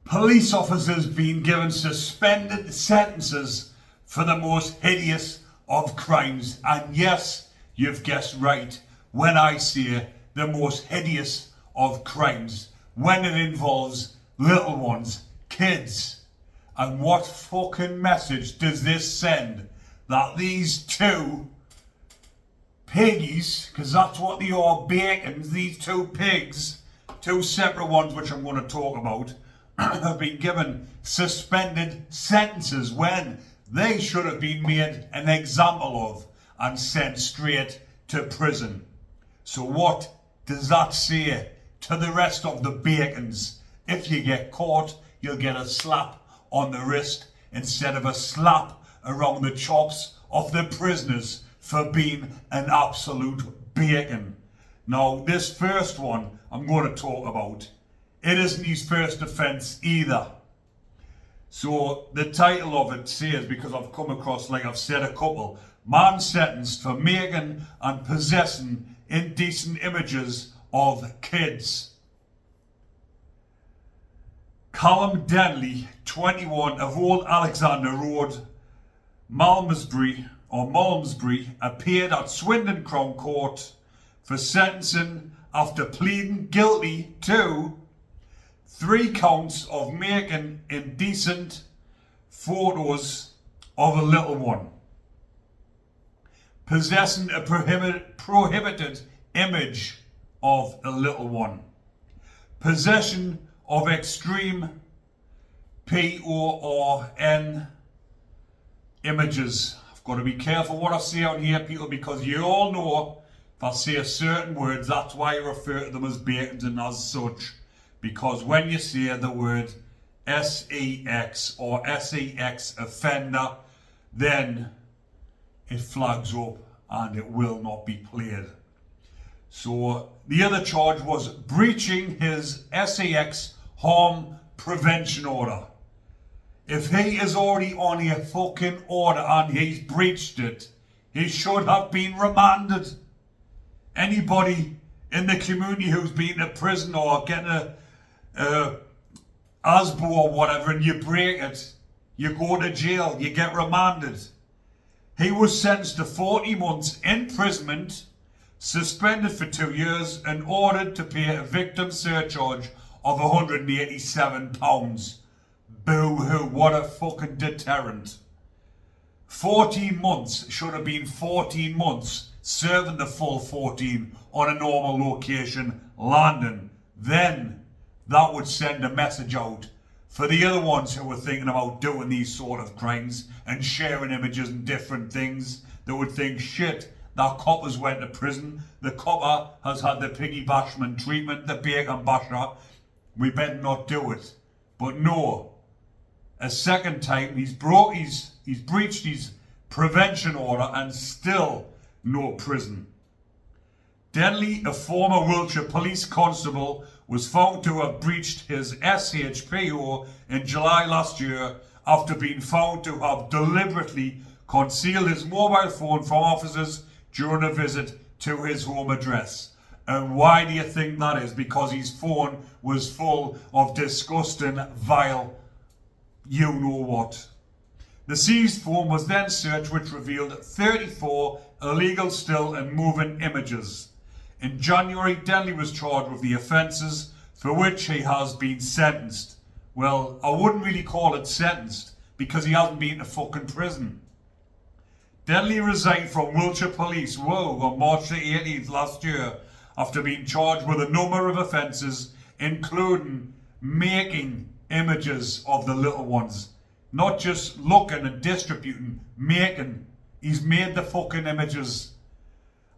Police officers being given suspended sentences for the most hideous of crimes. And yes, you've guessed right when I say the most hideous of crimes, when it involves little ones, kids. And what fucking message does this send? That these two piggies, because that's what they are, bacons, these two pigs, two separate ones which I'm going to talk about, have been given suspended sentences when they should have been made an example of and sent straight to prison. So what does that say to the rest of the bacons? If you get caught, you'll get a slap on the wrist instead of a slap around the chops of the prisoners for being an absolute bacon. Now, this first one I'm going to talk about, it isn't his first offence either. So the title of it says, because I've come across, like I've said, a couple, man sentenced for making and possessing indecent images of kids. Callum Denley, 21, of Old Alexander Road, Malmesbury, appeared at Swindon Crown Court for sentencing after pleading guilty to 3 counts of making indecent photos of a little one, possessing a prohibited image of a little one, possession of extreme PORN images. I've got to be careful what I say on here, people, because you all know if I say certain words, that's why I refer to them as bacons and as such. Because when you say the word SEX or SEX offender, then it flags up and it will not be played. So the other charge was breaching his SEX harm prevention order. If he is already on a fucking order and he's breached it, he should have been remanded. Anybody in the community who's been to prison or getting a ASBO or whatever and you break it, you go to jail, you get remanded. He was sentenced to 40 months imprisonment, suspended for 2 years and ordered to pay a victim surcharge of £187. Boo-hoo, what a fucking deterrent. 14 months should have been 14 months, serving the full 14 on a normal location, landing. Then that would send a message out for the other ones who were thinking about doing these sort of crimes and sharing images and different things. They would think, shit, that copper's went to prison. The copper has had the piggy bashman treatment, the bacon basher. We better not do it. But no, a second time he's breached his prevention order and still no prison. Denley, a former Wiltshire police constable, was found to have breached his SHPO in July last year after being found to have deliberately concealed his mobile phone from officers during a visit to his home address. And why do you think that is? Because his phone was full of disgusting, vile, you know what. The seized phone was then searched, which revealed 34 illegal still and moving images. In January, Denley was charged with the offences for which he has been sentenced. Well, I wouldn't really call it sentenced because he hasn't been to fucking prison. Denley resigned from Wiltshire Police, on March the 18th last year after being charged with a number of offences, including making images of the little ones. Not just looking and distributing, making. He's made the fucking images.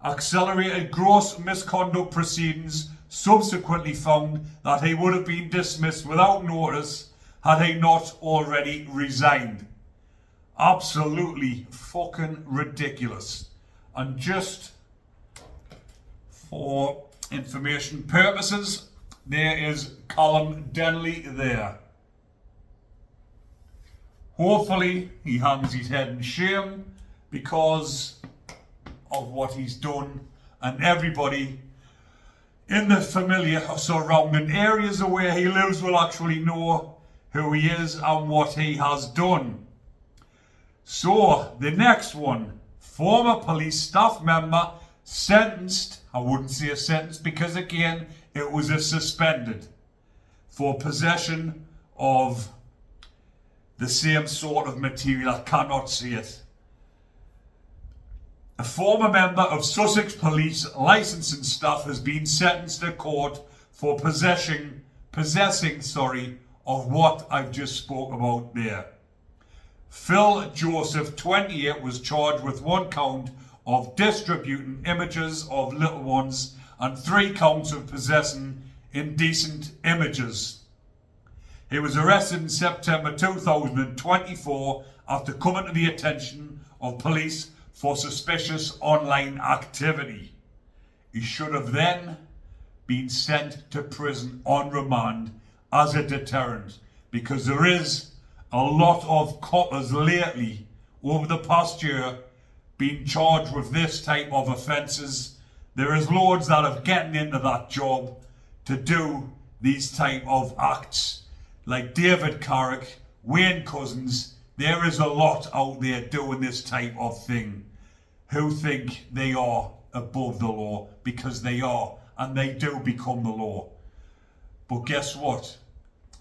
Accelerated gross misconduct proceedings subsequently found that he would have been dismissed without notice had he not already resigned. Absolutely fucking ridiculous. And just for information purposes, there is Callum Denley there. Hopefully he hangs his head in shame because of what he's done, and everybody in the familiar surrounding areas of where he lives will actually know who he is and what he has done. So, the next one, former police staff member sentenced, I wouldn't say a sentence because again, it was a suspended, for possession of the same sort of material. I cannot see it. A former member of Sussex Police licensing staff has been sentenced to court for possessing, of what I've just spoke about there. Phil Joseph, 28, was charged with 1 count of distributing images of little ones and 3 counts of possessing indecent images. He was arrested in September 2024 after coming to the attention of police for suspicious online activity. He should have then been sent to prison on remand as a deterrent, because there is a lot of coppers lately over the past year being charged with this type of offences. There is loads that have gotten into that job to do these type of acts, like David Carrick, Wayne Cousins. There is a lot out there doing this type of thing, who think they are above the law, because they are, and they do become the law. But guess what?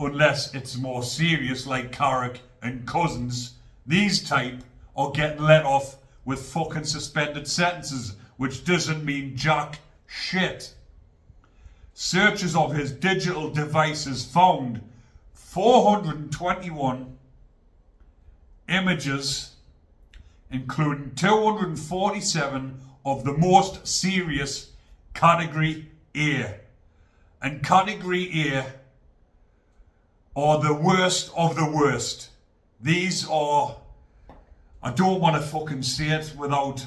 Unless it's more serious like Carrick and Cousins, these type are getting let off with fucking suspended sentences, which doesn't mean jack shit. Searches of his digital devices found 421 images, including 247 of the most serious category A. And category A are the worst of the worst. These are, I don't want to fucking say it without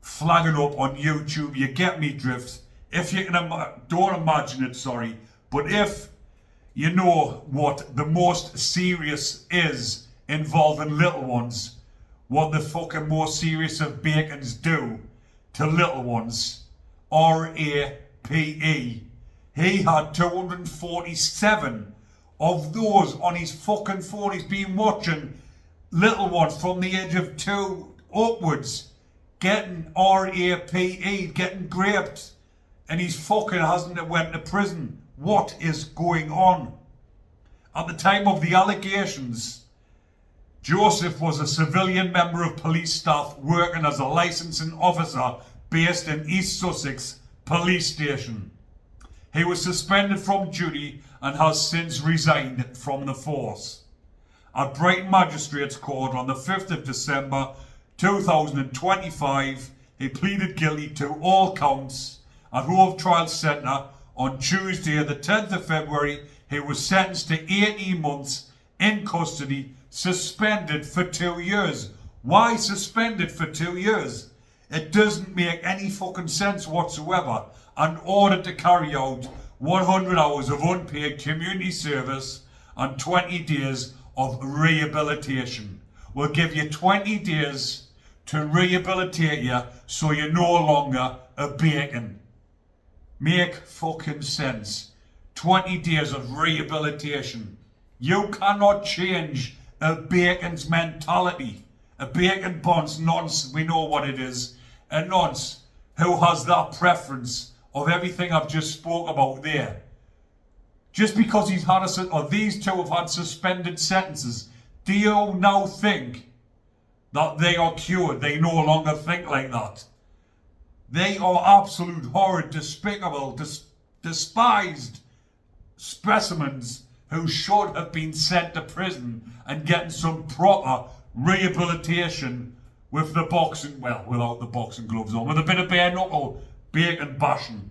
flagging up on YouTube, you get me drift. If you can, don't imagine it, sorry, but if you know what the most serious is involving little ones, what the fucking most serious of bacons do to little ones, RAPE. He had 247 of those on his fucking phone. He's been watching little ones from the age of 2 upwards getting RAPE, getting raped, and he's fucking hasn't went to prison. What is going on? At the time of the allegations, Joseph was a civilian member of police staff working as a licensing officer based in East Sussex Police Station. He was suspended from duty and has since resigned from the force. At Brighton Magistrates Court on the 5th of December 2025, he pleaded guilty to all counts. At Hove Trial Centre on Tuesday the 10th of February, he was sentenced to 18 months in custody, suspended for 2 years. Why suspended for 2 years? It doesn't make any fucking sense whatsoever. And ordered to carry out 100 hours of unpaid community service and 20 days of rehabilitation. We'll give you 20 days to rehabilitate you so you're no longer a bacon. Make fucking sense. 20 days of rehabilitation. You cannot change a bacon's mentality. A bacon bonds nonce, we know what it is. A nonce who has that preference of everything I've just spoke about there. Just because he's had or these two have had suspended sentences, do you now think that they are cured? They no longer think like that. They are absolute horrid, despicable, despised specimens who should have been sent to prison and getting some proper rehabilitation with the boxing, well, without the boxing gloves on, with a bit of bare knuckle bacon bashing.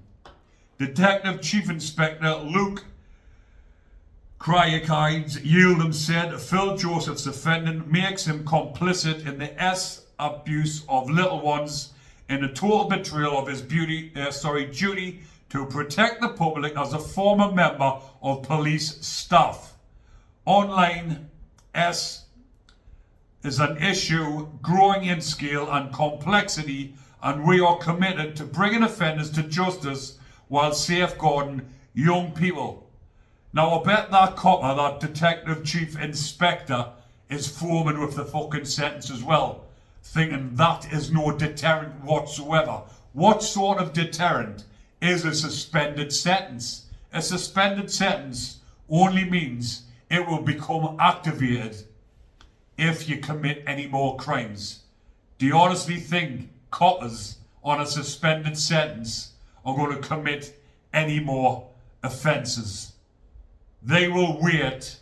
Detective Chief Inspector Luke Kryakides Yieldham said Phil Joseph's offending makes him complicit in the abuse of little ones in a total betrayal of his duty to protect the public as a former member of police staff. Online is an issue growing in scale and complexity, and we are committed to bringing offenders to justice while safeguarding young people. Now I bet that copper, that detective chief inspector, is foaming with the fucking sentence as well, thinking that is no deterrent whatsoever. What sort of deterrent is a suspended sentence? A suspended sentence only means it will become activated if you commit any more crimes. Do you honestly think coppers on a suspended sentence are going to commit any more offences? They will wait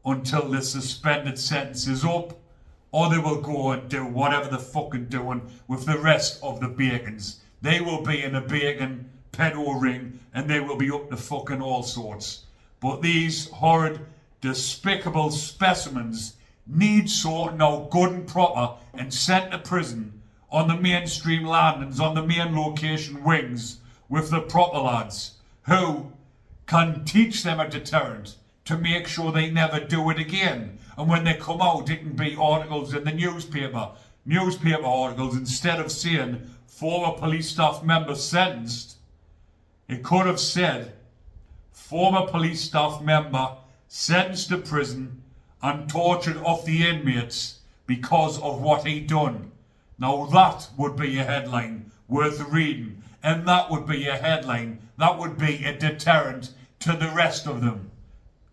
until the suspended sentence is up, or they will go and do whatever they're fucking doing with the rest of the bacons. They will be in a bacon pedo ring and they will be up to fucking all sorts. But these horrid, despicable specimens need sorting out good and proper and sent to prison on the mainstream landings, on the main location wings with the proper lads who can teach them a deterrent to make sure they never do it again. And when they come out, it can be articles in the newspaper articles, instead of saying former police staff member sentenced, it could have said former police staff member sentenced to prison and tortured of the inmates because of what he done. Now that would be a headline worth reading, and that would be a headline that would be a deterrent to the rest of them.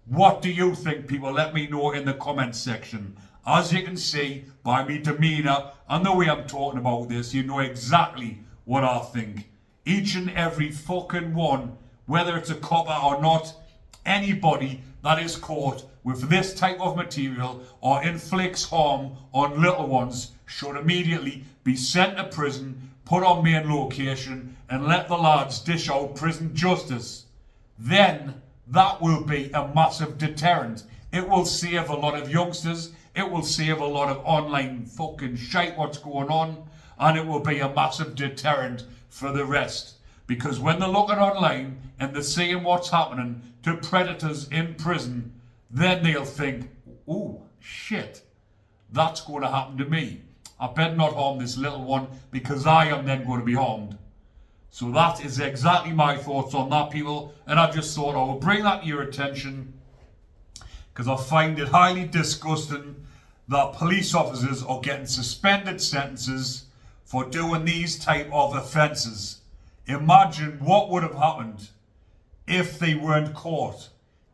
What do you think, people? Let me know in the comments section. As you can see by me demeanour and the way I'm talking about this, you know exactly what I think. Each and every fucking one, whether it's a copper or not, anybody that is caught with this type of material or inflicts harm on little ones should immediately be sent to prison, put on main location, and let the lads dish out prison justice. Then that will be a massive deterrent. It will save a lot of youngsters. It will save a lot of online fucking shite what's going on. And it will be a massive deterrent for the rest. Because when they're looking online and they're seeing what's happening to predators in prison, then they'll think, oh shit, that's going to happen to me. I better not harm this little one because I am then going to be harmed. So that is exactly my thoughts on that, people. And I just thought I would bring that to your attention because I find it highly disgusting that police officers are getting suspended sentences for doing these type of offences. Imagine what would have happened if they weren't caught,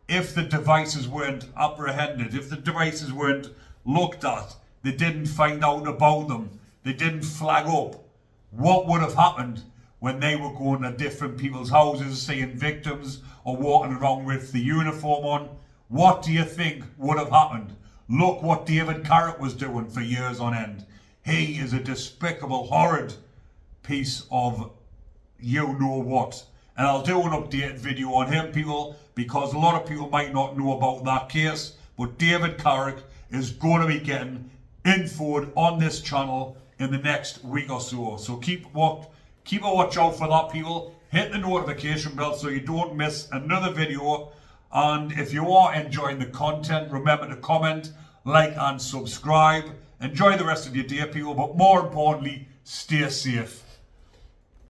if the devices weren't apprehended, if the devices weren't looked at, they didn't find out about them, they didn't flag up. What would have happened when they were going to different people's houses, seeing victims or walking around with the uniform on? What do you think would have happened? Look what David Carrott was doing for years on end. He is a despicable, horrid piece of you-know-what. And I'll do an update video on him, people, because a lot of people might not know about that case. But David Carrott is going to be getting infoed on this channel in the next week or so. So keep a watch out for that, people. Hit the notification bell so you don't miss another video. And if you are enjoying the content, remember to comment, like and subscribe. Enjoy the rest of your day, people, but more importantly, stay safe.